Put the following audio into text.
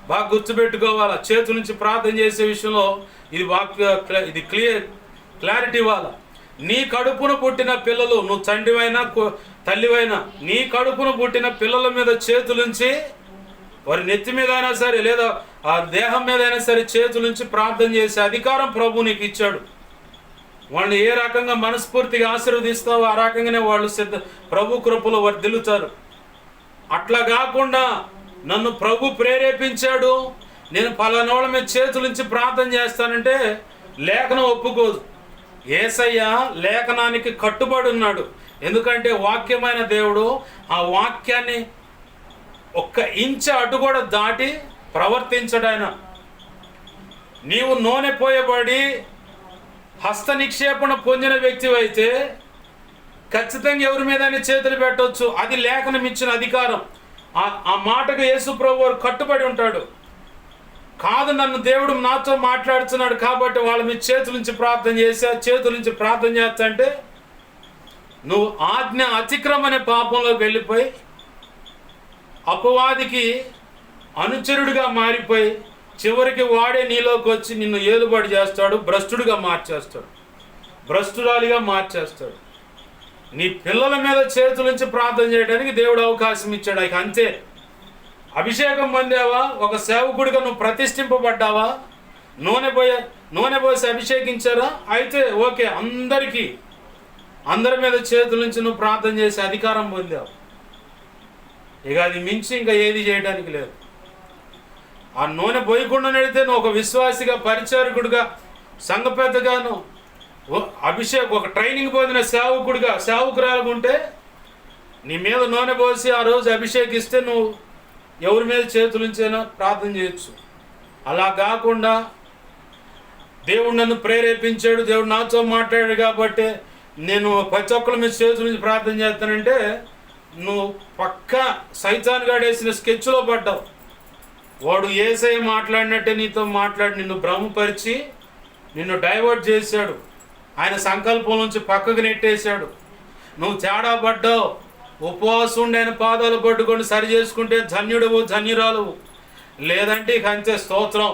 బాగా గుర్తుపెట్టుకోవాలా. చేతుల నుంచి ప్రార్థన చేసే విషయంలో ఇది క్లారిటీ ఇవ్వాలా. నీ కడుపున పుట్టిన పిల్లలు, నువ్వు తండ్రివైనా తల్లివైనా, నీ కడుపున పుట్టిన పిల్లల మీద చేతులుంచి, వారి నెత్తి మీద అయినా సరే లేదా ఆ దేహం మీద అయినా సరే చేతులుంచి ప్రార్థన చేసే అధికారం ప్రభు నీకు ఇచ్చాడు. వాళ్ళని ఏ రకంగా మనస్ఫూర్తిగా ఆశీర్వదిస్తావో ఆ రకంగానే వాళ్ళు ప్రభు కృపలో వర్ధిల్లుతారు. అట్లా కాకుండా నన్ను ప్రభు ప్రేరేపించాడు, నేను పలానోళ్ళ మీద చేతులుంచి ప్రార్థన చేస్తానంటే లేఖనం ఒప్పుకోదు. యేసయ్య లేఖనానికి కట్టుబడి ఉన్నాడు. ఎందుకంటే వాక్యమైన దేవుడు ఆ వాక్యాన్ని ఒక్క ఇంచు అటు కూడా దాటి ప్రవర్తించడు ఆయన. నీవు నూనె పోయబడి హస్త నిక్షేపణ పొందిన వ్యక్తివైతే ఖచ్చితంగా ఎవరి మీద చేతులు పెట్టవచ్చు. అది లేఖనం ఇచ్చిన అధికారం. ఆ మాటకు యేసు ప్రభు వారు కట్టుబడి ఉంటాడు. కాదు, నన్ను దేవుడు నాతో మాట్లాడుతున్నాడు కాబట్టి వాళ్ళ మీద చేతుల నుంచి ప్రార్థన చేస్తా అంటే నువ్వు ఆజ్ఞ అతిక్రమనే పాపంలోకి వెళ్ళిపోయి అపవాదికి అనుచరుడిగా మారిపోయి చివరికి వాడే నీలోకి వచ్చి నిన్ను ఏలుబడి చేస్తాడు, భ్రష్టుడిగా మార్చేస్తాడు, భ్రష్టురాలిగా మార్చేస్తాడు. నీ పిల్లల మీద చేతుల నుంచి ప్రార్థన చేయడానికి దేవుడు అవకాశం ఇచ్చాడు. ఇక అంతే. అభిషేకం పొందావా, ఒక సేవకుడిగా నువ్వు ప్రతిష్ఠింపబడ్డావా, నూనె పోసి అభిషేకించారా, అయితే ఓకే, అందరి మీద చేతుల నుంచి నువ్వు ప్రార్థన చేసి అధికారం పొందావు. ఇక అది మించి ఇంకా ఏది చేయడానికి లేదు. ఆ నూనె పోయకుండా నడితే నువ్వు ఒక విశ్వాసిగా, పరిచారకుడిగా, సంఘ పెద్దగాను, ఒక ట్రైనింగ్ పొందిన సేవకురాలుగా ఉంటే నీ మీద నూనె పోసి ఆ రోజు అభిషేకిస్తే నువ్వు ఎవరి మీద చేతులుంచైనా ప్రార్థన చేయొచ్చు. అలా కాకుండా దేవుడు నన్ను ప్రేరేపించాడు, దేవుడు నాతో మాట్లాడాడు కాబట్టి నేను ప్రతి ఒక్కరి మీద చేతుల నుంచి ప్రార్థన చేస్తానంటే నువ్వు పక్కా సైతాన్ గాడేసిన స్కెచ్లో పడ్డావు. వాడు యేసయ్య మాట్లాడినట్టే నీతో మాట్లాడి నిన్ను భ్రమపరిచి నిన్ను డైవర్ట్ చేశాడు. ఆయన సంకల్పం నుంచి పక్కకు నెట్టేశాడు. నువ్వు తేడా పడ్డావు. ఉపవాసం ఉండి ఆయన పాదాలు పట్టుకొని సరి చేసుకుంటే ధన్యుడవు, ధన్యురాలువు. లేదంటే ఇక అంతే, స్తోత్రం.